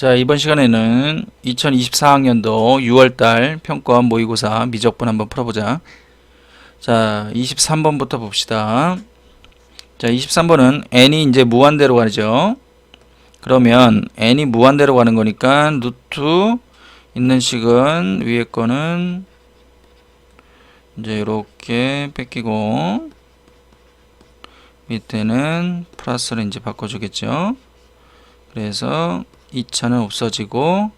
자, 이번 시간에는 2024학년도 6월달 평가원 모의고사 미적분 한번 풀어보자. 자, 23번부터 봅시다. 자, 23번은 n이 이제 무한대로 가죠. 그러면 n이 무한대로 가는 거니까 루트 있는 식은 위에 거는 이제 이렇게 뺏기고 밑에는 플러스를 이제 바꿔주겠죠. 그래서 2차는 없어지고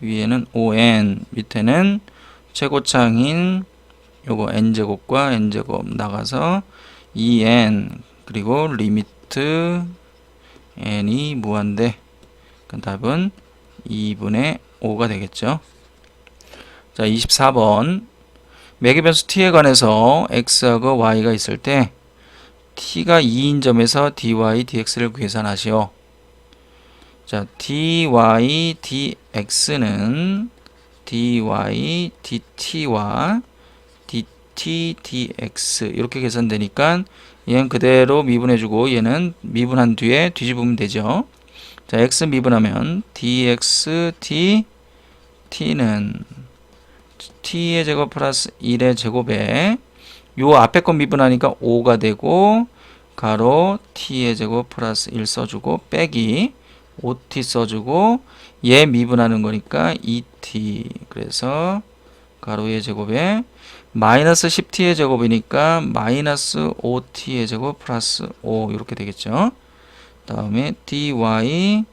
위에는 5n, 밑에는 최고창인 요거 n제곱과 n제곱 나가서 2n, 그리고 리미트 n이 무한대. 그 답은 2분의 5가 되겠죠. 자, 24번 매개변수 t에 관해서 x하고 y가 있을 때 t가 2인 점에서 dy, dx를 계산하시오. 자, dy, dx는 dy, dt와 dt, dx 이렇게 계산되니까 얘는 그대로 미분해주고 얘는 미분한 뒤에 뒤집으면 되죠. 자, x 미분하면 dx, t는 t의 제곱 플러스 1의 제곱에 요 앞에 거 미분하니까 5가 되고 가로 t의 제곱 플러스 1 써주고 빼기 5t 써주고 얘 미분하는 거니까 2t, 그래서 가로의 제곱에 마이너스 10t의 제곱이니까 마이너스 5t의 제곱 플러스 5 이렇게 되겠죠. 다음에 dy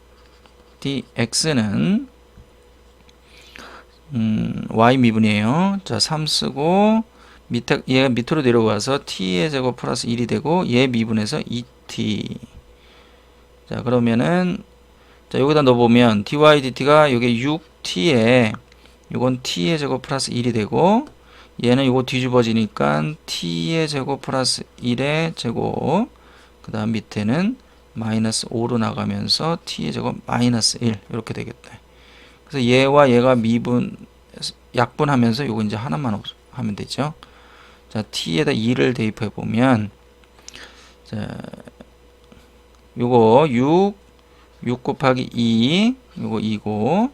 dx는 y 미분이에요. 자, 3 쓰고 밑에 얘가 밑으로 내려가서 t의 제곱 플러스 1이 되고 얘 미분해서 2t. 자, 그러면은 자, 여기다 넣어보면 dy dt가 여기 6t에 요건 t의 제곱 플러스 1이 되고 얘는 요거 뒤집어지니까 t의 제곱 플러스 1의 제곱, 그 다음 밑에는 마이너스 5로 나가면서 t의 제곱 마이너스 1 이렇게 되겠다. 그래서 얘와 얘가 약분하면서 요거 이제 하나만 하면 되죠. 자, t에다 2를 대입해 보면 자, 요거 6 곱하기 2 요거 2고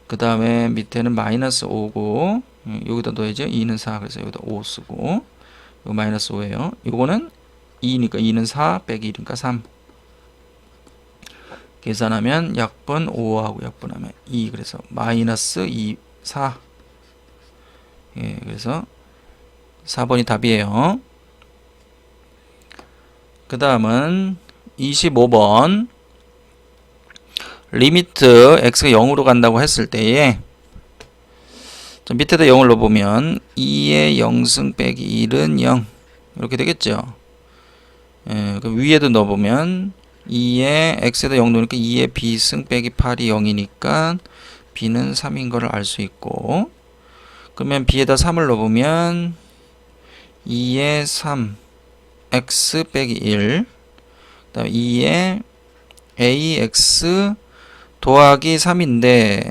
그 다음에 밑에는 마이너스 5고 여기다 넣어야죠. 2는 4, 그래서 여기다 5 쓰고 요거 마이너스 5예요. 요거는 2니까 2는 4 빼기 1이니까 3 계산하면 약분 5하고 약분하면 2, 그래서 마이너스 2, 4. 예, 그래서 4번이 답이에요. 그 다음은 25번 리미트 x가 0으로 간다고 했을 때에 밑에다 0을 넣어보면 2의 0승 빼기 1은 0 이렇게 되겠죠. 예, 그 위에도 넣어보면 2의 x에다 0 넣으니까 2의 b승 빼기 8이 0이니까 b는 3인 거를 알 수 있고, 그러면 b에다 3을 넣어보면 2의 3 x 빼기 1, 그 다음에 2의 ax 더하기 3인데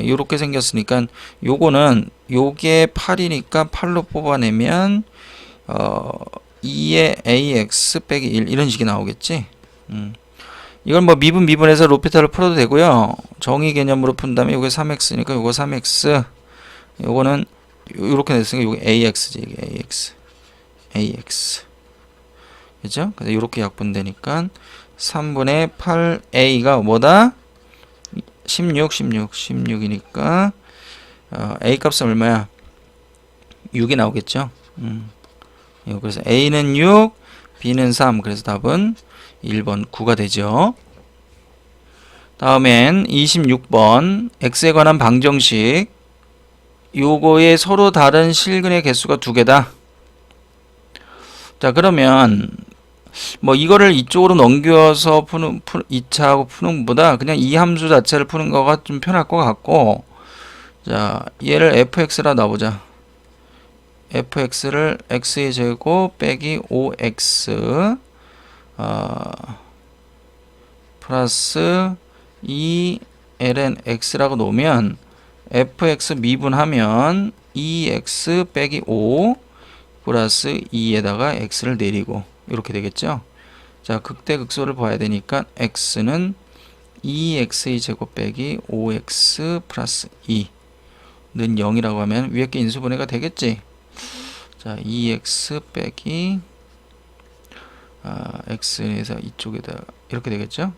이렇게 생겼으니까 요거는 요게 8이니까 8로 뽑아내면 2의 ax 빼기 1 이런 식이 나오겠지. 이걸 뭐 미분해서 로피탈을 풀어도 되고요. 정의 개념으로 푼 다음에 요게 3x니까 요거 3x, 요거는 요렇게 됐으니까 요게 ax지. 이게 ax 그죠? 그래서 요렇게 약분되니까 3분의 8a가 뭐다? 16이니까 a 값은 얼마야? 6이 나오겠죠. 그래서 a는 6, b는 3, 그래서 답은 1번 9가 되죠. 다음엔 26번 x에 관한 방정식, 요거의 서로 다른 실근의 개수가 2개다. 자, 그러면 뭐 이거를 이쪽으로 넘겨서 2차하고 푸는 것보다 그냥 이 함수 자체를 푸는 거가 좀 편할 것 같고, 자, 얘를 fx라 놔보자. fx를 x의 제곱 빼기 5x 플러스 2ln x라고 놓으면 fx 미분하면 2x 빼기 5 플러스 2에다가 x를 내리고 이렇게 되겠죠. 자, 극대극소를 봐야 되니까 x는 2x의 제곱 빼기 5x 플러스 2는 0이라고 하면 위에 게 인수분해가 되겠지. 자, 2x 빼기 x에서 이쪽에다 이렇게 되겠죠.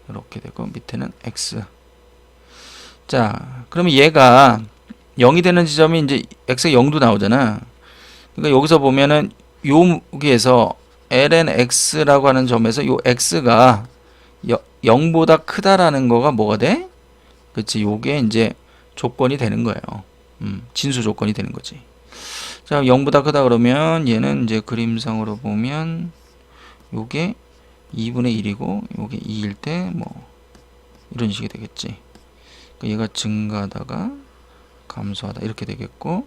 이렇게 되고 밑에는 x. 자, 그러면 얘가 0이 되는 지점이 이제 x가 0도 나오잖아. 그러니까 여기서 보면은 여기에서 lnx라고 하는 점에서 요 x가 0보다 크다라는 거가 뭐가 돼? 그치, 요게 이제 조건이 되는 거예요. 진수 조건이 되는 거지. 자, 0보다 크다 그러면 얘는 이제 그림상으로 보면 요게 2분의 1이고 요게 2일 때 뭐 이런 식이 되겠지. 그러니까 얘가 증가하다가 감소하다 이렇게 되겠고,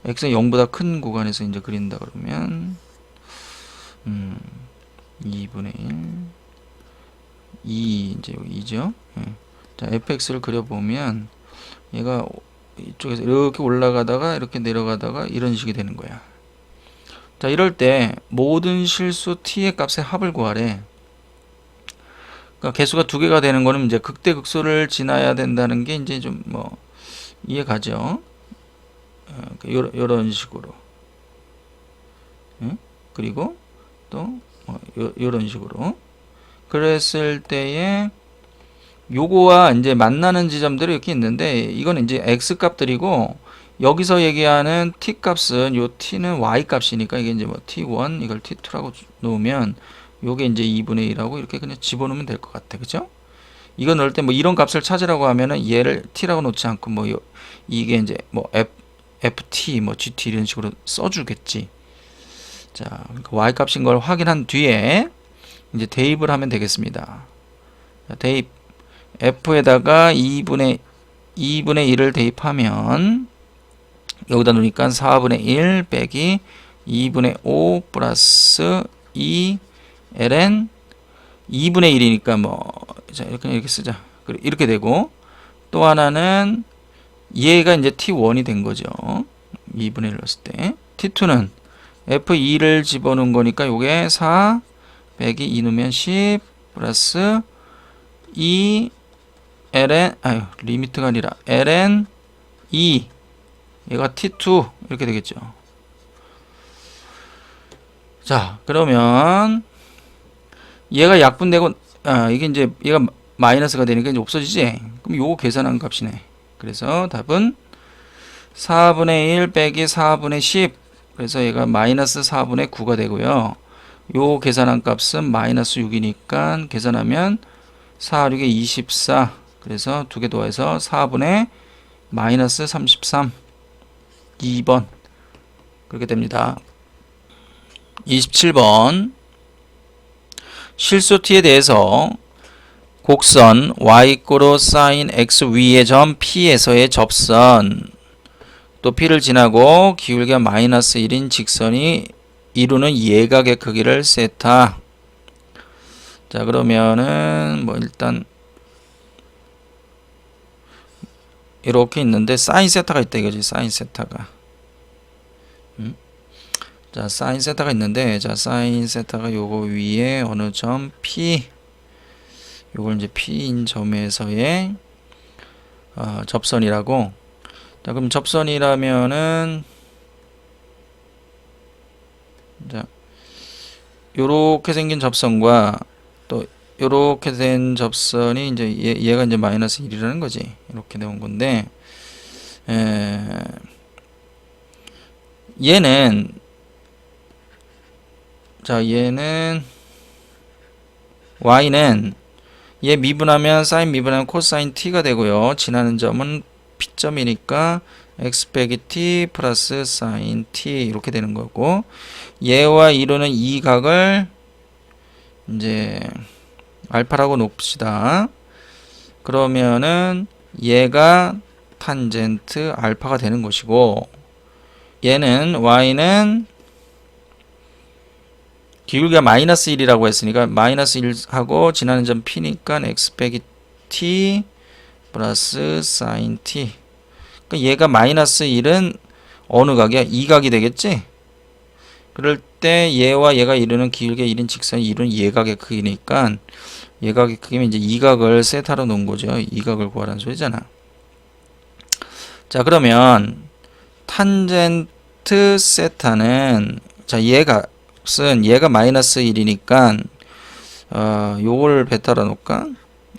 x가 0보다 큰 구간에서 이제 그린다 그러면 2분의 1 2 이제 여기 2죠. 예. 자, fx를 그려보면 얘가 이쪽에서 이렇게 올라가다가 이렇게 내려가다가 이런 식이 되는 거야. 자, 이럴 때 모든 실수 t의 값의 합을 구하래. 그러니까 개수가 두 개가 되는 거는 이제 극대극소를 지나야 된다는 게 이제 좀 뭐 이해가죠. 요런 식으로. 예? 그리고 또 요런 식으로. 그랬을 때에 요거와 이제 만나는 지점들이 이렇게 있는데, 이건 이제 x 값들이고, 여기서 얘기하는 t 값은 요 t는 y 값이니까 이게 이제 뭐 t1 이걸 t2라고 놓으면 요게 이제 2분의 1하고 이렇게 그냥 집어넣으면 될 것 같아. 그죠? 이거 넣을 때 뭐 이런 값을 찾으라고 하면은 얘를 t라고 놓지 않고 뭐 이게 이제 뭐 ft 뭐 gt 이런 식으로 써주겠지. 자, 그러니까 y 값인 걸 확인한 뒤에 이제 대입을 하면 되겠습니다. 자, 대입 f에다가 2분의 1을 대입하면 여기다 놓으니까 4분의 1 빼기 2분의 5 플러스 2 ln 2분의 1이니까 뭐 자, 이렇게 쓰자. 이렇게 되고, 또 하나는 얘가 이제 t1이 된 거죠. 2분의 1 넣었을 때. t2는 f2를 집어넣은 거니까 요게 4 빼기 2 넣으면 10 플러스 2 ln 리미트가 아니라 ln 2 얘가 t2 이렇게 되겠죠. 자, 그러면 얘가 약분되고 이게 이제 얘가 마이너스가 되니까 이제 없어지지. 그럼 요거 계산한 값이네. 그래서 답은 4분의 1 빼기 4분의 10. 그래서 얘가 마이너스 4분의 9가 되고요. 요 계산한 값은 마이너스 6이니까 계산하면 4, 6에 24. 그래서 두 개 더해서 4분의 마이너스 33. 2번. 그렇게 됩니다. 27번. 실수 t에 대해서 곡선 y= sin x 위의 점 P에서의 접선 또 P를 지나고 기울기가 마이너스 1인 직선이 이루는 예각의 크기를 세타. 자, 그러면은 뭐 일단 이렇게 있는데 사인 세타가 있다 이거지. 사인 세타가. 자, 사인 세타가 있는데, 자, 사인 세타가 요거 위에 어느 점 P, 요걸 이제 P인 점에서의 접선이라고. 자, 그럼 접선이라면은 자, 요렇게 생긴 접선과 또 요렇게 된 접선이 이제 얘가 이제 마이너스 1이라는 거지. 이렇게 나온 건데, 얘는 자, 얘는 y는 얘 미분하면 사인 미분하면 코사인 t가 되고요. 지나는 점은 p점이니까 x 빼기 t 플러스 사인 t 이렇게 되는 거고, 얘와 이루는 이 각을 이제 알파라고 놓읍시다. 그러면은 얘가 탄젠트 알파가 되는 것이고, 얘는 y는 기울기가 마이너스 1이라고 했으니까 마이너스 1하고 지나는 점 p니까 x 빼기 t 플러스 사인 t. 그러니까 얘가 마이너스 1은 어느 각이야? 이 각이 되겠지? 그럴 때 얘와 얘가 이루는 기울기 1인 직선이 이루는 예각의 크기니까 예각의 크기면 이제 이각을 세타로 놓은 거죠. 이각을 구하라는 소리잖아. 자, 그러면 탄젠트 세타는, 자, 얘값은 얘가 마이너스 1이니까 요걸 베타라 놓을까?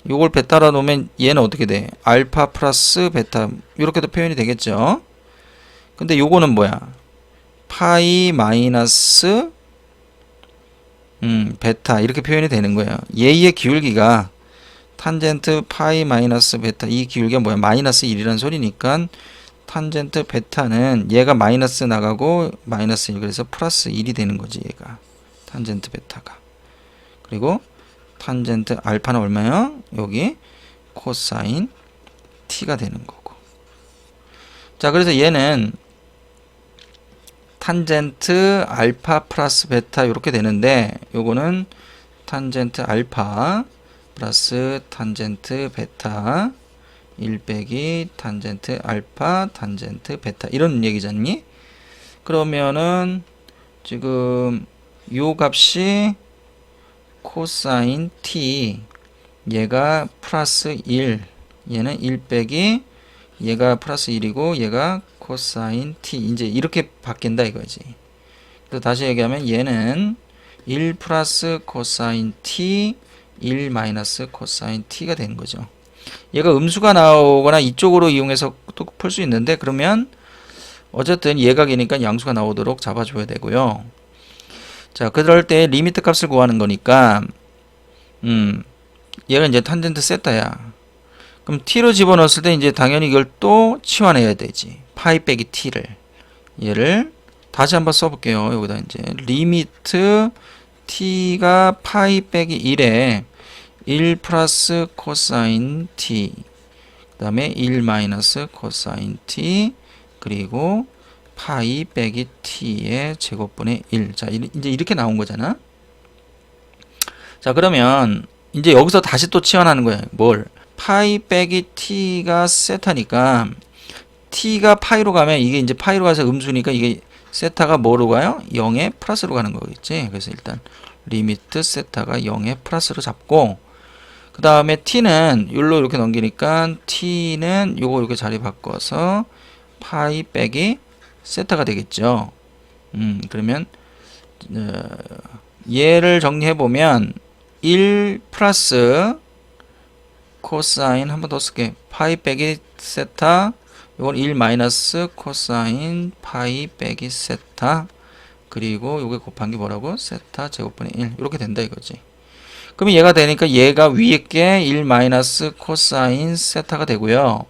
요걸 베타라 놓으면 얘는 어떻게 돼? 알파 플러스 베타 이렇게도 표현이 되겠죠. 근데 요거는 뭐야? 파이 마이너스 베타 이렇게 표현이 되는 거예요. 얘의 기울기가 탄젠트 파이 마이너스 베타, 이 기울기가 뭐야? 마이너스 1이라는 소리니까 탄젠트 베타는 얘가 마이너스 나가고 마이너스 1, 그래서 플러스 1이 되는 거지 얘가. 탄젠트 베타가. 그리고 탄젠트 알파는 얼마요? 여기 코사인 t가 되는 거고. 자, 그래서 얘는 탄젠트 알파 플러스 베타 이렇게 되는데, 요거는 탄젠트 알파 플러스 탄젠트 베타 1 빼기 탄젠트 알파 탄젠트 베타 이런 얘기잖니? 그러면은 지금 요 값이 코사인 t, 얘가 플러스 1, 얘는 1 빼기 얘가 플러스 1이고 얘가 코사인 t, 이제 이렇게 바뀐다 이거지. 그래서 다시 얘기하면 얘는 1 플러스 코사인 t, 1 마이너스 코사인 t가 되는 거죠. 얘가 음수가 나오거나 이쪽으로 이용해서 또 풀 수 있는데, 그러면 어쨌든 예각이니까 양수가 나오도록 잡아줘야 되고요. 자, 그럴 때 리미트 값을 구하는 거니까 얘가 이제 탄젠트 세타야. 그럼 t로 집어넣었을 때 이제 당연히 이걸 또 치환해야 되지. 파이 빼기 t를. 얘를 다시 한번 써볼게요. 여기다 이제 리미트 t가 파이 빼기 1에 1 플러스 코사인 t, 그 다음에 1 마이너스 코사인 t, 그리고 파이 빼기 t의 제곱분의 1. 자, 이제 이렇게 나온 거잖아. 자, 그러면 이제 여기서 다시 또 치환하는 거야. 뭘? 파이 빼기 t가 세타니까 t가 파이로 가면 이게 이제 파이로 가서 음수니까 이게 세타가 뭐로 가요? 0에 플러스로 가는 거겠지. 그래서 일단 리미트 세타가 0에 플러스로 잡고, 그 다음에 t는 여기로 이렇게 넘기니까 t는 요거 이렇게 자리 바꿔서 파이 빼기 세타가 되겠죠. 그러면 얘를 정리해 보면 1 플러스 코사인 한 번 더 쓸게. 파이 빼기 세타, 이건 1 마이너스 코사인 파이 빼기 세타, 그리고 요게 곱한 게 뭐라고? 세타 제곱분의 1 이렇게 된다 이거지. 그러면 얘가 되니까 얘가 위에 게 1 마이너스 코사인 세타가 되고요.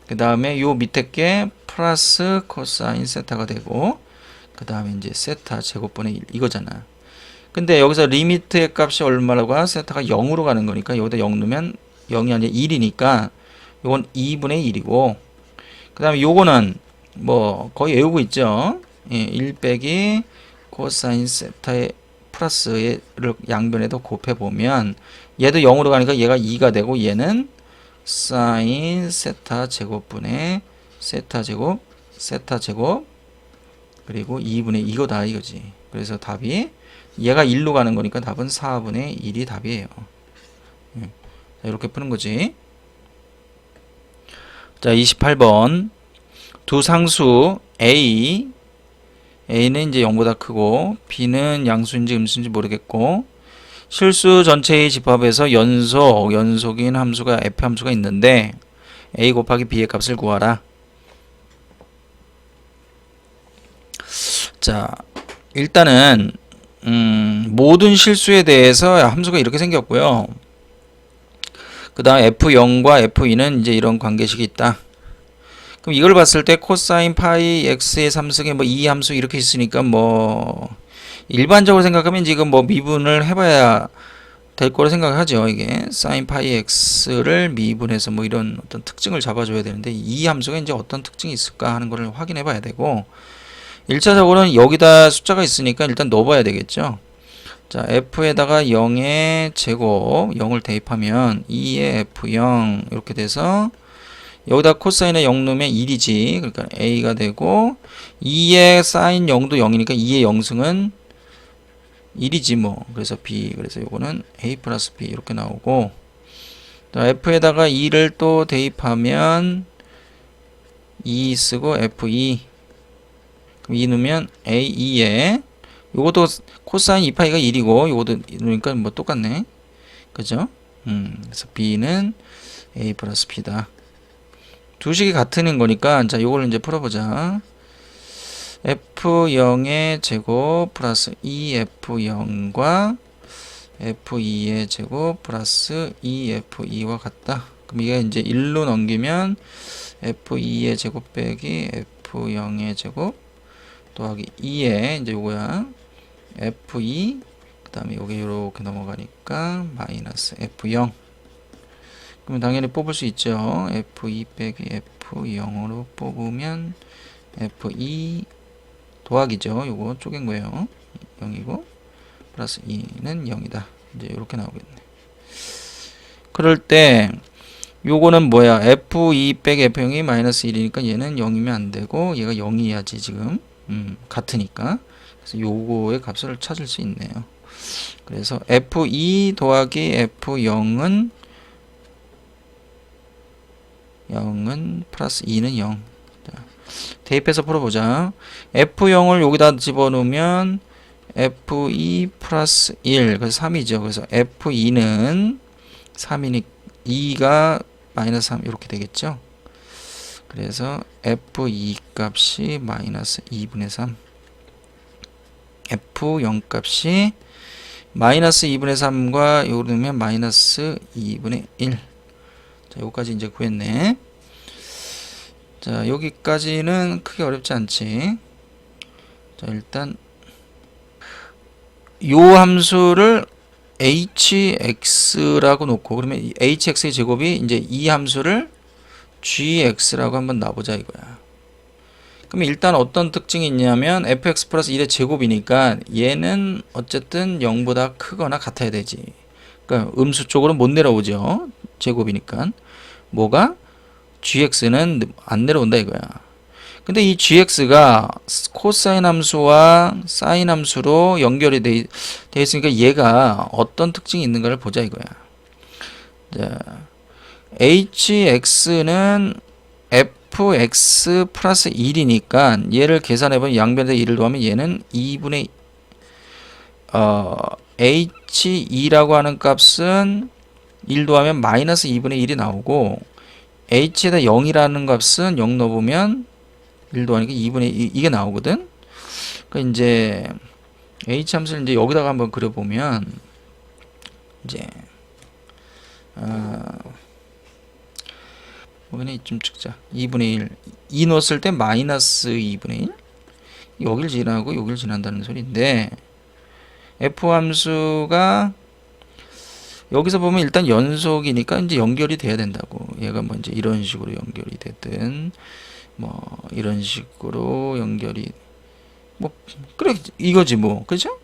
그 다음에 요 밑에 게 플러스 코사인 세타가 되고, 그 다음에 이제 세타 제곱분의 1 이거잖아. 근데 여기서 리미트의 값이 얼마라고 하면 세타가 0으로 가는 거니까 여기다 0 넣으면 0이 아니라 1이니까 요건 2분의 1이고, 그 다음에 요거는 뭐 거의 외우고 있죠. 예, 1 빼기 코사인 세타의 플러스를 양변에도 곱해보면 얘도 0으로 가니까 얘가 2가 되고, 얘는 사인 세타 제곱분의 세타 제곱 그리고 2분의 2거다 이거지. 그래서 답이 얘가 1로 가는 거니까 답은 4분의 1이 답이에요. 자, 이렇게 푸는 거지. 자, 28번 두 상수 A는 이제 0보다 크고 B는 양수인지 음수인지 모르겠고, 실수 전체의 집합에서 연속인 함수가 F 함수가 있는데 A 곱하기 B의 값을 구하라. 자, 일단은 모든 실수에 대해서 함수가 이렇게 생겼고요. 그 다음 F0과 F2는 이제 이런 관계식이 있다. 그럼 이걸 봤을 때 코사인 파이 x의 3승에 뭐 이 함수 이렇게 있으니까 뭐 일반적으로 생각하면 지금 뭐 미분을 해봐야 될 거로 생각하죠. 이게 사인 파이 x를 미분해서 뭐 이런 어떤 특징을 잡아줘야 되는데, 이 함수가 이제 어떤 특징이 있을까 하는 거를 확인해 봐야 되고, 1차적으로는 여기다 숫자가 있으니까 일단 넣어봐야 되겠죠. 자, f에다가 0의 제곱 0을 대입하면 2의 f0 이렇게 돼서, 여기다 코사인에 0 넣으면 1이지. 그러니까 a가 되고, 2의 사인 0도 0이니까 2의 영승은 1이지 뭐. 그래서 b. 그래서 요거는 a 플러스 b 이렇게 나오고, f에다가 2를 또 대입하면 2 쓰고 f2. 그럼 2 넣으면 a2에 요것도 코사인 2파이가 1이고 요것도 그러니까 뭐 똑같네. 그죠? 그래서 b는 a 플러스 b다. 두 식이 같은 거니까 자 요걸 이제 풀어보자. f0의 제곱 플러스 2f0과 f2의 제곱 플러스 2f2와 같다. 그럼 이게 이제 1로 넘기면 f2의 제곱 빼기 f0의 제곱 더하기 2에 이제 요거야. f2 그 다음에 요게 요렇게 넘어가니까 마이너스 f0. 그러면 당연히 뽑을 수 있죠. f2 빼기 f0으로 뽑으면 f2 더하기죠. 요거 쪼갠 거예요. 0이고 플러스 2는 0이다. 이제 이렇게 나오겠네. 그럴 때 요거는 뭐야? f2 빼기 f0이 마이너스 1이니까 얘는 0이면 안 되고 얘가 0이어야지 지금. 같으니까. 그래서 요거의 값을 찾을 수 있네요. 그래서 f2 더하기 f0은 플러스 2는 0. 자, 대입해서 풀어보자. f0을 여기다 집어넣으면 f2 플러스 1. 그래서 3이죠. 그래서 f2는 3이니 2가 마이너스 3 이렇게 되겠죠. 그래서 f2 값이 마이너스 2분의 3. f0 값이 마이너스 2분의 3과 요거 넣으면 마이너스 2분의 1. 자, 요거까지 이제 구했네. 자, 여기까지는 크게 어렵지 않지. 자, 일단 요 함수를 hx라고 놓고 그러면 이 hx의 제곱이 이제 이 함수를 gx라고 한번 놔보자 이거야. 그럼 일단 어떤 특징이 있냐면 fx 플러스 1의 제곱이니까 얘는 어쨌든 0보다 크거나 같아야 되지. 그러니까 음수 쪽으로 못 내려오죠. 제곱이니까. 뭐가? gx는 안 내려온다 이거야. 근데 이 gx가 코사인 함수와 사인 함수로 연결이 돼 있으니까 얘가 어떤 특징이 있는가를 보자 이거야. 자, hx는 fx 플러스 1이니까 얘를 계산해보면 양변에 1을 더하면 얘는 2분의 h2라고 하는 값은 1 더하면 마이너스 2분의 1이 나오고 h에다 0이라는 값은 0 넣어보면 1 더하니까 2분의 2 이게 나오거든. 그러니까 이제 h 함수를 이제 여기다가 한번 그려보면 이제 여기는 이쯤 찍자. 2분의 1 2 넣었을 때 마이너스 2분의 1 여길 지나고 여길 지난다는 소리인데 f 함수가 여기서 보면 일단 연속이니까 이제 연결이 돼야 된다고. 얘가 뭐 이제 이런 식으로 연결이 되든 뭐 이런 식으로 연결이 뭐 그래 이거지 뭐. 그죠?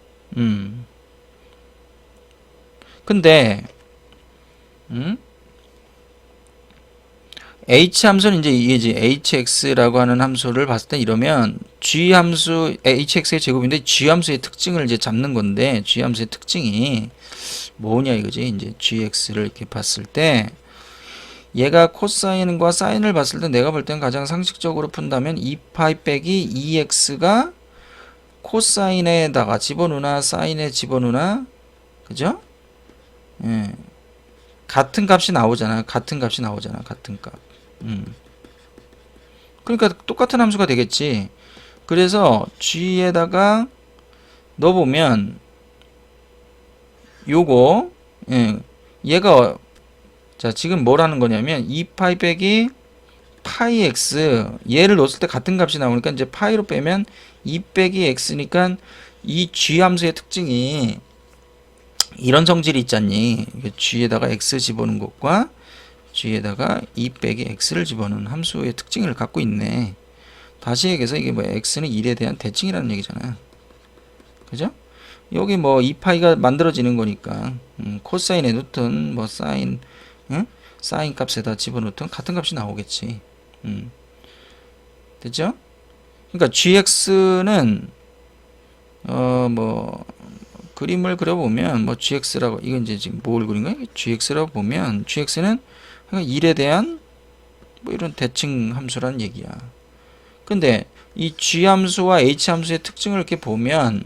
근데 h 함수는 이제 이게지 hx라고 하는 함수를 봤을 때 이러면 g 함수 hx의 제곱인데 g 함수의 특징을 이제 잡는 건데 g 함수의 특징이 뭐냐 이거지. 이제 gx를 이렇게 봤을 때 얘가 코사인과 사인을 봤을 때 내가 볼 땐 가장 상식적으로 푼다면 2파이 빼기 2x가 코사인에다가 집어넣으나 사인에 집어넣으나 그죠? 예. 같은 값이 나오잖아. 같은 값이 나오잖아. 같은 값. 그러니까 똑같은 함수가 되겠지. 그래서 g에다가 넣어보면 요거 예, 얘가 자 지금 뭐라는 거냐면 2파이 빼기 파이 x 얘를 넣었을 때 같은 값이 나오니까 이제 파이로 빼면 2 빼기 x니까 이 g 함수의 특징이 이런 성질이 있잖니. g에다가 x 집어넣은 것과 g에다가 2 빼기 x를 집어넣은 함수의 특징을 갖고 있네. 다시 얘기해서 이게 뭐 x는 1에 대한 대칭이라는 얘기잖아. 그죠? 여기 뭐 2파이가 만들어지는 거니까 코사인에 넣든 뭐 사인 사인 값에다 집어넣든 같은 값이 나오겠지. 됐죠? 그러니까 gx는 뭐 그림을 그려보면 뭐 gx라고 이건 이제 지금 뭘 그린 거야? gx라고 보면 gx는 1에 대한 뭐 이런 대칭 함수라는 얘기야. 근데 이 g 함수와 h 함수의 특징을 이렇게 보면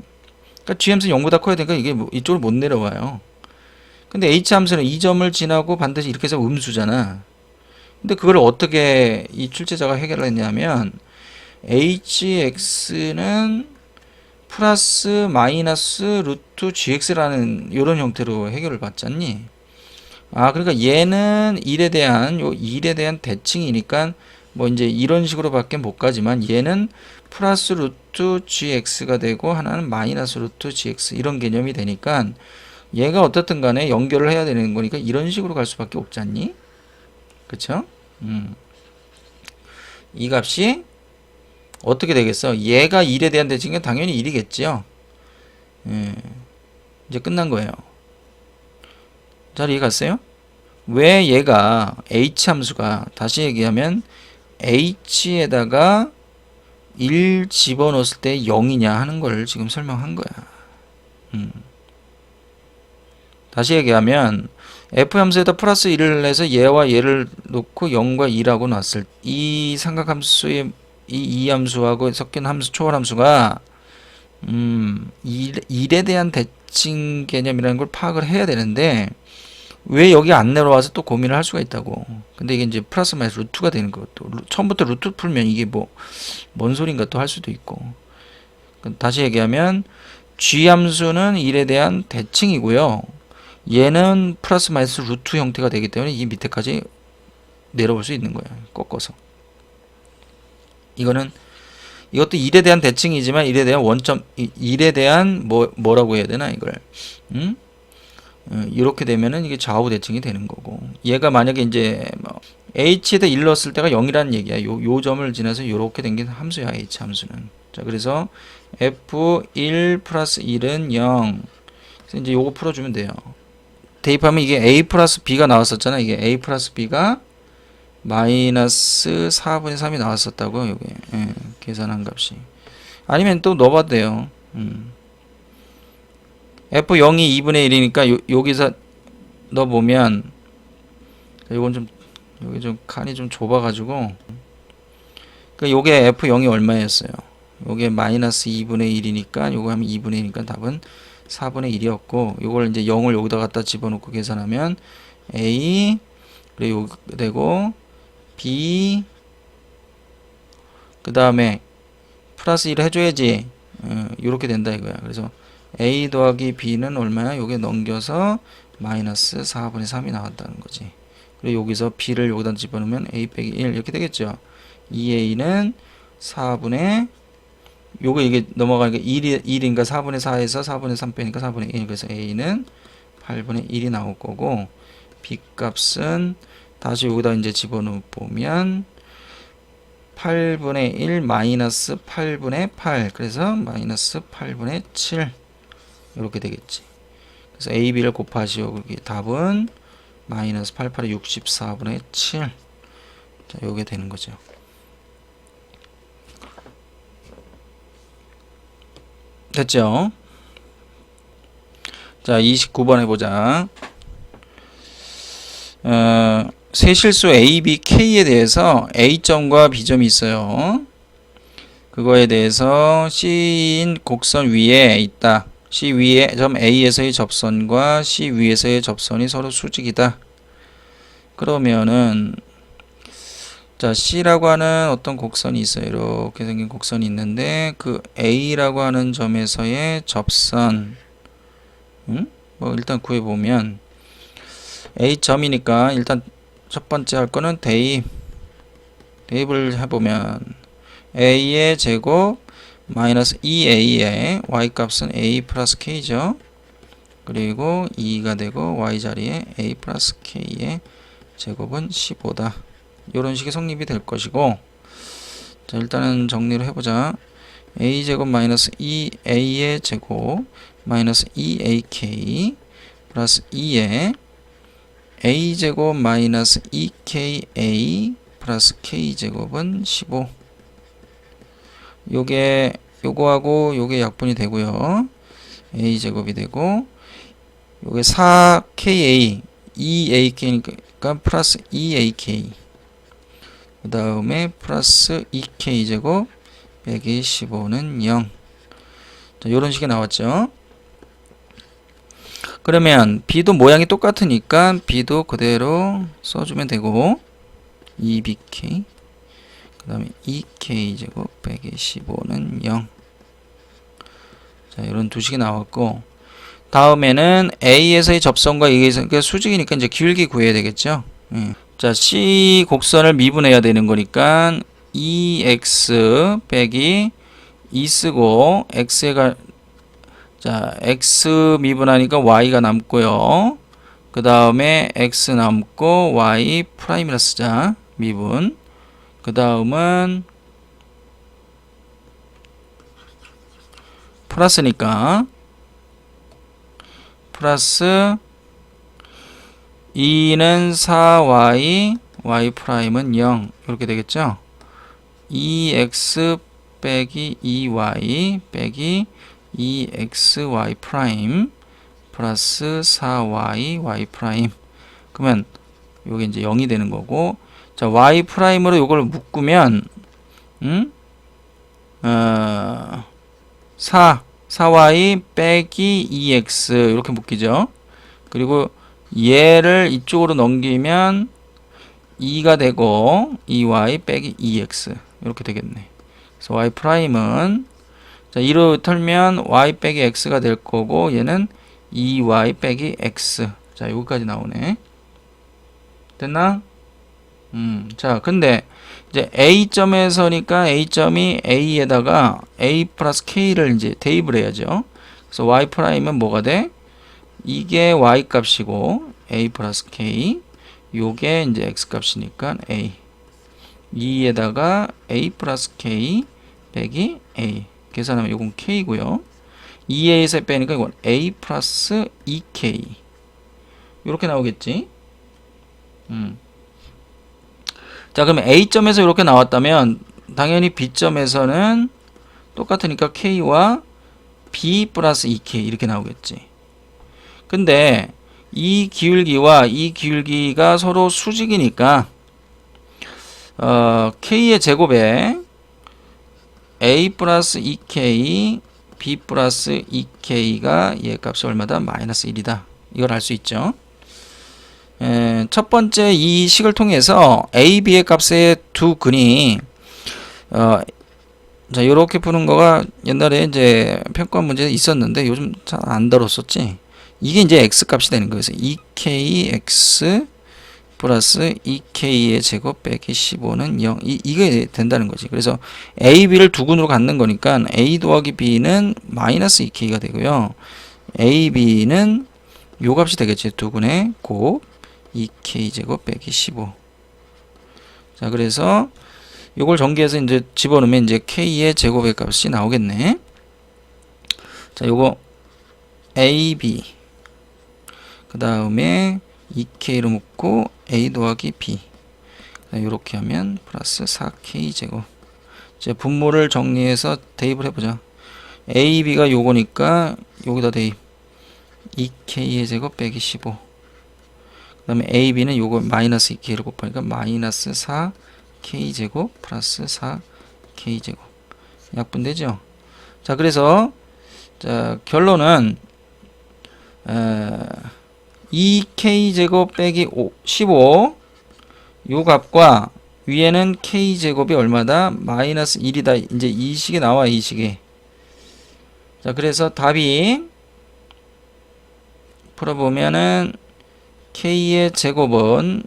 그러니까 g 함수는 0보다 커야 되니까 이게 뭐 이쪽으로 못 내려와요. 근데 h 함수는 이 점을 지나고 반드시 이렇게 해서 음수잖아. 근데 그걸 어떻게 이 출제자가 해결했냐면 hx는 플러스 마이너스 루트 gx라는 이런 형태로 해결을 받잖니. 아, 그러니까 얘는 1에 대한 요 1에 대한 대칭이니까 뭐 이제 이런 식으로밖에 못 가지만 얘는 플러스 루트 gx가 되고 하나는 마이너스 루트 gx 이런 개념이 되니까 얘가 어떻든 간에 연결을 해야 되는 거니까 이런 식으로 갈 수밖에 없지 않니? 그쵸? 이 값이 어떻게 되겠어? 얘가 1에 대한 대칭은 당연히 1이겠지요. 예. 이제 끝난 거예요. 잘 이해 갔어요? 왜 얘가 h 함수가 다시 얘기하면 h에다가 1 집어넣었을 때 0이냐 하는 걸 지금 설명한 거야. 다시 얘기하면 f 함수에다 플러스 1을 해서 얘와 얘를 놓고 0과 2라고 놨을 이 삼각함수의 이 함수하고 섞인 함수 초월 함수가 1에 대한 대칭 개념이라는 걸 파악을 해야 되는데 왜 여기 안 내려와서 또 고민을 할 수가 있다고. 근데 이게 이제 플러스 마이너스 루트가 되는 것도 처음부터 루트 풀면 이게 뭐 뭔 소린가 또 할 수도 있고. 다시 얘기하면 g 함수는 1에 대한 대칭이고요. 얘는 플러스 마이너스 루트 형태가 되기 때문에 이 밑에까지 내려올 수 있는 거야. 꺾어서. 이것도 1에 대한 대칭이지만 1에 대한 원점 1에 대한 뭐라고 해야 되나 이걸. 이렇게 되면은 이게 좌우 대칭이 되는 거고. 얘가 만약에 이제 뭐 h에다 1 넣었을 때가 0이라는 얘기야. 요 점을 지나서 이렇게 된 게 함수야, h 함수는. 자, 그래서 f1 플러스 1은 0. 그래서 이제 요거 풀어주면 돼요. 대입하면 이게 a 플러스 b가 나왔었잖아. 이게 a 플러스 b가 마이너스 4분의 3이 나왔었다고. 요게 계산한 값이. 아니면 또 넣어봐도 돼요. f0이 2분의 1이니까 여기서 넣어보면 요건 좀 여기 좀 칸이 좀 좁아가지고 그 요게 f0이 얼마였어요? 요게 마이너스 2분의 1이니까 요거 하면 2분의 1이니까 답은 4분의 1이었고 요걸 이제 0을 여기다 갖다 집어넣고 계산하면 a 그리고 요거 되고 b 그 다음에 플러스 1 해줘야지 요렇게 된다 이거야. 그래서 a 더하기 b는 얼마야? 요게 넘겨서 마이너스 4분의 3이 나왔다는 거지. 그리고 여기서 b를 여기다 집어넣으면 a 빼기 1 이렇게 되겠죠. 2a는 4분의 요거 이게 넘어가니까 1인가 4분의 4에서 4분의 3 빼니까 4분의 1. 그래서 a는 8분의 1이 나올 거고 b 값은 다시 여기다 이제 집어넣어 보면 8분의 1 마이너스 8분의 8 그래서 마이너스 8분의 7 이렇게 되겠지. 그래서 a, b를 곱하시오. 그게 답은 마이너스 88에 64분의 7. 자, 요게 되는 거죠. 됐죠? 자, 29번 해보자. 세실수 A, B, K에 대해서 A점과 B점이 있어요. 그거에 대해서 C인 곡선 위에 있다. C 위에 점 A에서의 접선과 C 위에서의 접선이 서로 수직이다. 그러면은 자, C라고 하는 어떤 곡선이 있어요. 이렇게 생긴 곡선이 있는데 그 A라고 하는 점에서의 접선 뭐 일단 구해보면 A점이니까 일단 첫 번째 할 거는 대입을 해보면 A의 제곱 마이너스 2A의 Y값은 A 플러스 K죠. 그리고 2가 되고 Y 자리에 A 플러스 K의 제곱은 15다. 이런 식의 성립이 될 것이고 자 일단은 정리를 해보자. A제곱 마이너스 2A의 제곱 마이너스 2AK 플러스 2에 A제곱 마이너스 2KA 플러스 K제곱은 15 요거하고 요게 약분이 되고요. a제곱이 되고 요게 4ka 2ak니까 플러스 2ak 그 다음에 플러스 2k제곱 빼기 15는 0. 자, 요런 식이 나왔죠. 그러면 b도 모양이 똑같으니까 b도 그대로 써주면 되고 2bk 그 다음에 2k제곱 빼기 15는 0. 자, 이런 두 식이 나왔고, 다음에는 a에서의 접선과 e에서 그러니까 수직이니까 이제 기울기 구해야 되겠죠. 자, c 곡선을 미분해야 되는 거니까 2x 빼기 2 쓰고 x가 자 x 미분하니까 y가 남고요. 그 다음에 x 남고 y 프라임이라 쓰자. 미분. 그 다음은 플러스니까 플러스 2는 4y y 프라임은 0 이렇게 되겠죠. 2x 빼기 2y 빼기 2xy 프라임 플러스 4y y 프라임. 그러면 요게 이제 0이 되는 거고, 자 y 프라임으로 요걸 묶으면 4y 빼기 2x 이렇게 묶이죠. 그리고 얘를 이쪽으로 넘기면 2가 되고 2y 빼기 2x 이렇게 되겠네. 그래서 y 프라임은 자 2로 털면 y 빼기 x가 될 거고, 얘는 2y 빼기 x. 자 여기까지 나오네. 됐나? 자 근데 이제 A점에서니까 A점이 A에다가 A 플러스 K를 이제 대입을 해야죠. 그래서 Y 프라임은 뭐가 돼? 이게 Y 값이고 A 플러스 K 요게 이제 X 값이니까 A 2에다가 A 플러스 K 빼기 A 계산하면 요건 K고요. 2A에서 빼니까 이건 A 플러스 2K 요렇게 나오겠지. 자 그러면 A점에서 이렇게 나왔다면 당연히 B점에서는 똑같으니까 K와 B 플러스 2K 이렇게 나오겠지. 근데 이 기울기와 이 기울기가 서로 수직이니까 K의 제곱에 A 플러스 2K B 플러스 2K가 얘 값이 얼마다? 마이너스 1이다. 이걸 알 수 있죠. 첫 번째 이 식을 통해서 A, B의 값의 두 근이 자 요렇게 푸는 거가 옛날에 이제 평가 문제 있었는데 요즘 잘 안 다뤘었지. 이게 이제 X 값이 되는 거예요. 그래서 2KX 플러스 2K의 제곱 빼기 15는 0 이게 된다는 거지. 그래서 A, B를 두 근으로 갖는 거니까 A 더하기 B는 마이너스 2K가 되고요. A, B는 요 값이 되겠지. 두 근의 곱 2K 제곱 빼기 15. 자, 그래서 요걸 전개해서 이제 집어넣으면 이제 K의 제곱의 값이 나오겠네. 자, 요거 AB. 그 다음에 2K로 묶고 A 더하기 B. 요렇게 하면 플러스 4K 제곱. 이제 분모를 정리해서 대입을 해보자. AB가 요거니까 여기다 대입. 2K의 제곱 빼기 15. 그 다음에 AB는 요거 마이너스 2K를 곱하니까 마이너스 4K 제곱 플러스 4K 제곱. 약분되죠? 자, 그래서 자 결론은 2K 제곱 빼기 15 요 값과 위에는 K 제곱이 얼마다? 마이너스 1이다. 이제 이 식이 나와, 이 식이. 자, 그래서 답이 풀어보면은 K의 제곱은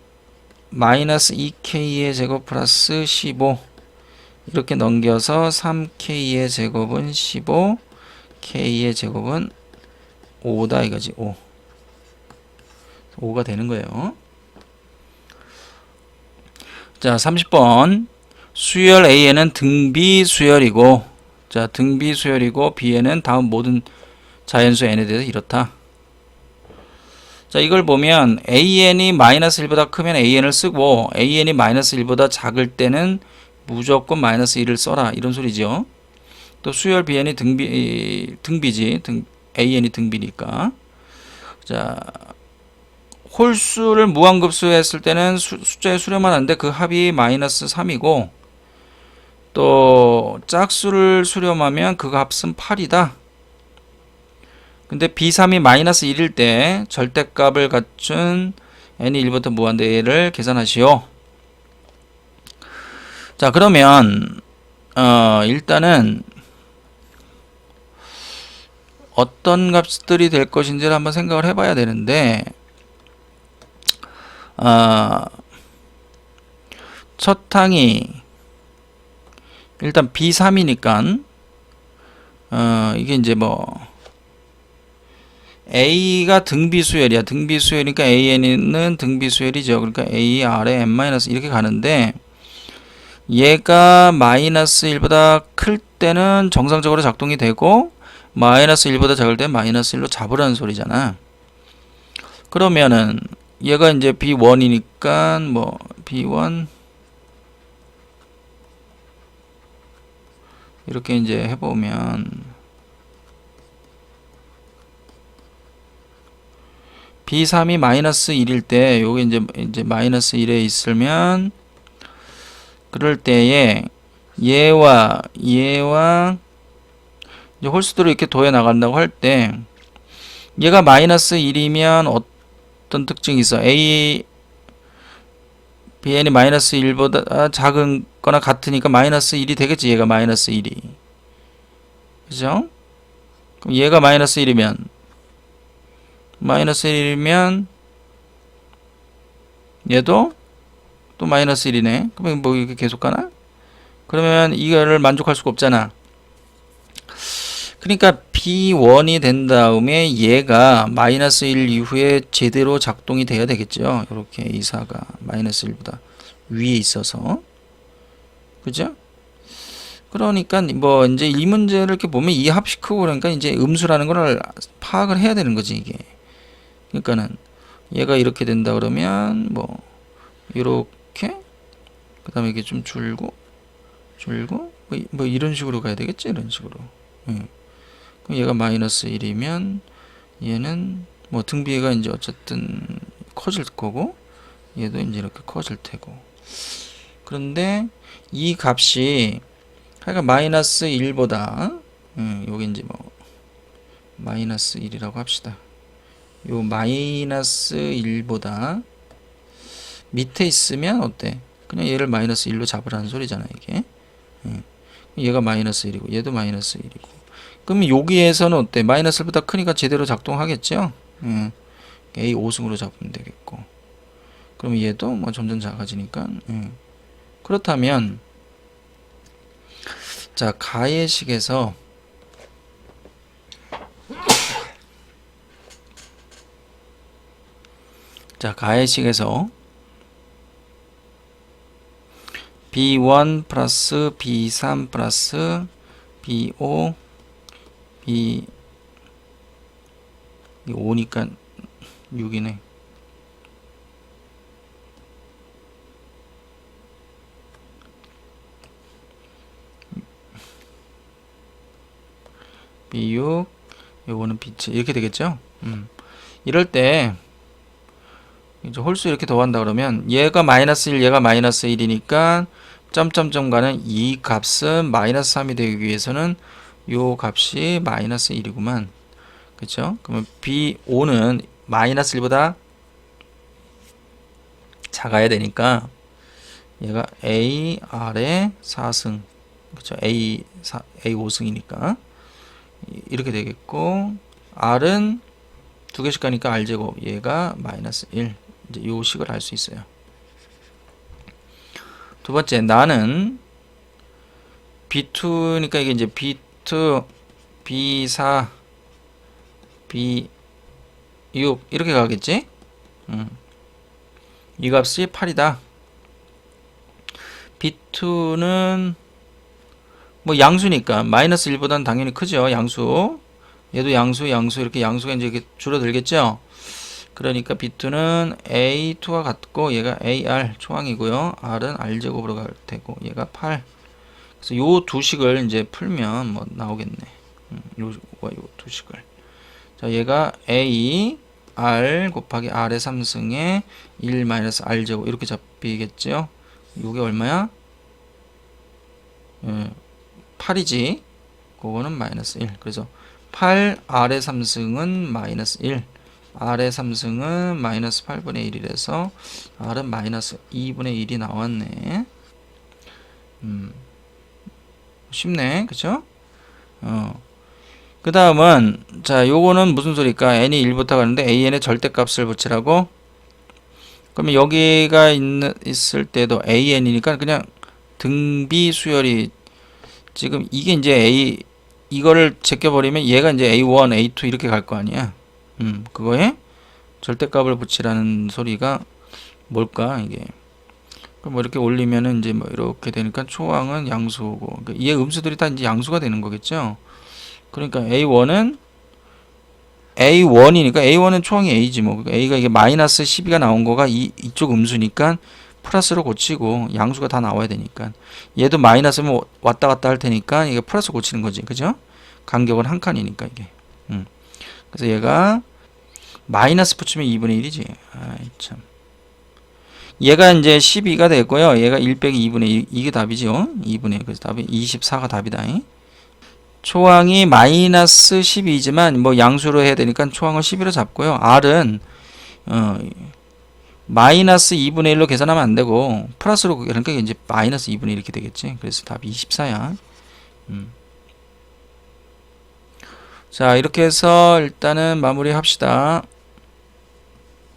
마이너스 2K의 제곱 플러스 15 이렇게 넘겨서 3K의 제곱은 15 K의 제곱은 5다 이거지. 5가 되는 거예요. 자 30번 수열 A에는 등비 수열이고, 자 등비 수열이고 B에는 다음 모든 자연수 N에 대해서 이렇다. 자 이걸 보면 AN이 마이너스 1보다 크면 AN을 쓰고 AN이 마이너스 1보다 작을 때는 무조건 마이너스 1을 써라 이런 소리죠. 또 수열 BN이 등비지 AN이 등비니까. 자, 홀수를 무한급수 했을 때는 숫자에 수렴만 하는데 그 합이 마이너스 3이고, 또 짝수를 수렴하면 그 값은 8이다. 근데 B3이 마이너스 1일 때 절대값을 갖춘 n이 1부터 무한대를 계산하시오. 자, 그러면 일단은 어떤 값들이 될 것인지를 한번 생각을 해봐야 되는데, 첫 항이 일단 B3이니까 이게 이제 뭐 A가 등비수열이야. 등비수열이니까 AN은 등비수열이죠. 그러니까 A, R에 N- 이렇게 가는데, 얘가 마이너스 1보다 클 때는 정상적으로 작동이 되고, 마이너스 1보다 작을 때 마이너스 1로 잡으라는 소리잖아. 그러면은 얘가 이제 B1이니까 뭐 B1 이렇게 이제 해보면 B3이 마이너스 1일 때 요게 이제 마이너스 1에 있으면, 그럴 때에 얘와 이제 홀수들을 이렇게 더해 나간다고 할 때, 얘가 마이너스 1이면 어떤 특징이 있어? BN이 마이너스 1보다 작은 거나 같으니까 마이너스 1이 되겠지. 얘가 마이너스 1이. 그죠? 그럼 얘가 마이너스 1이면 얘도 또 마이너스 1이네. 그러면 뭐 이게 계속 가나? 그러면 이거를 만족할 수가 없잖아. 그러니까 B1이 된 다음에 얘가 마이너스 1 이후에 제대로 작동이 돼야 되겠죠. 이렇게 이사가 마이너스 1보다 위에 있어서. 그죠? 그러니까 뭐 이제 이 문제를 이렇게 보면 이 합이 크고 그러니까 이제 음수라는 걸 파악을 해야 되는 거지, 이게. 그러니까는 얘가 이렇게 된다 그러면 뭐 이렇게, 그다음에 이게 좀 줄고 뭐 이런 식으로 가야 되겠지, 이런 식으로. 그럼 얘가 마이너스 1이면 얘는 뭐 등비가 이제 어쨌든 커질 거고, 얘도 이제 이렇게 커질 테고. 그런데 이 값이 그러니까 마이너스 1보다 요게 이제 뭐 마이너스 1이라고 합시다. 요 마이너스 1보다 밑에 있으면 어때? 그냥 얘를 마이너스 1로 잡으라는 소리잖아, 이게. 얘가 마이너스 1이고 얘도 마이너스 1이고. 그럼 여기에서는 어때? 마이너스 1보다 크니까 제대로 작동하겠죠? A 5승으로 잡으면 되겠고. 그럼 얘도 뭐 점점 작아지니까. 그렇다면 자, 가해식에서 B1 플러스 B3 플러스 B5 B 5니까 6이네. B6 요거는 B7 이렇게 되겠죠? 이럴 때 이제 홀수 이렇게 더한다 그러면 얘가 마이너스 1, 얘가 마이너스 1이니까 점점점 가는 이 값은 마이너스 3이 되기 위해서는 요 값이 마이너스 1이구만. 그쵸? 그러면 B5는 마이너스 1보다 작아야 되니까 얘가 A, R의 4승. 그쵸? A 5승이니까. 이렇게 되겠고, R은 두 개씩 가니까 R제곱. 얘가 마이너스 1. 이제 요 식을 알 수 있어요. 두 번째, 나는 B2니까 이게 이제 B2, B4, B6 이렇게 가겠지? 이 값이 8이다. B2는 뭐 양수니까 마이너스 1보다는 당연히 크죠. 양수. 얘도 양수 이렇게 양수가 이제 이렇게 줄어들겠죠. 그러니까 B2는 A2와 같고 얘가 AR 초항이고요. R은 R제곱으로 갈 테고 얘가 8. 그래서 요 두 식을 이제 풀면 뭐 나오겠네. 요거 요 두 식을. 자, 얘가 A R 곱하기 R의 3승에 1 마이너스 R 제곱 이렇게 잡히겠죠. 요게 얼마야? 8이지. 그거는 마이너스 1. 그래서 8 R의 3승은 마이너스 1. R의 3승은 마이너스 8분의 1이라서 R은 마이너스 2분의 1이 나왔네. 쉽네. 그쵸? 그 다음은 자 요거는 무슨 소리일까? n이 1부터 가는데 an의 절대값을 붙이라고. 그러면 여기가 있을 때도 an이니까 그냥 등비 수열이 지금 이게 이제 a 이거를 제껴버리면 얘가 이제 a1, a2 이렇게 갈 거 아니야. 그거에 절대값을 붙이라는 소리가 뭘까 이게. 그럼 뭐 이렇게 올리면은 이제 뭐 이렇게 되니까 초항은 양수고 그러니까 이 음수들이 다 이제 양수가 되는 거겠죠. 그러니까 A1이니까 A1은 초항이 A지 뭐. 그러니까 A가 이게 마이너스 12가 나온 거가 이쪽 음수니까 플러스로 고치고 양수가 다 나와야 되니까 얘도 마이너스면 왔다 갔다 할 테니까 이게 플러스 고치는 거지. 그죠? 간격은 한 칸이니까 이게. 그래서 얘가 마이너스 붙이면 2분의 1이지. 아이 참. 얘가 이제 12가 되고요. 얘가 1 빼기 2분의 1 이게 답이죠. 2분의 1. 그래서 답이 24가 답이다. 초항이 마이너스 12이지만 뭐 양수로 해야 되니까 초항을 12로 잡고요. R은 마이너스 2분의 1로 계산하면 안 되고 플러스로 그러니까 이제 마이너스 2분의 1 이렇게 되겠지. 그래서 답이 24야. 자 이렇게 해서 일단은 마무리 합시다.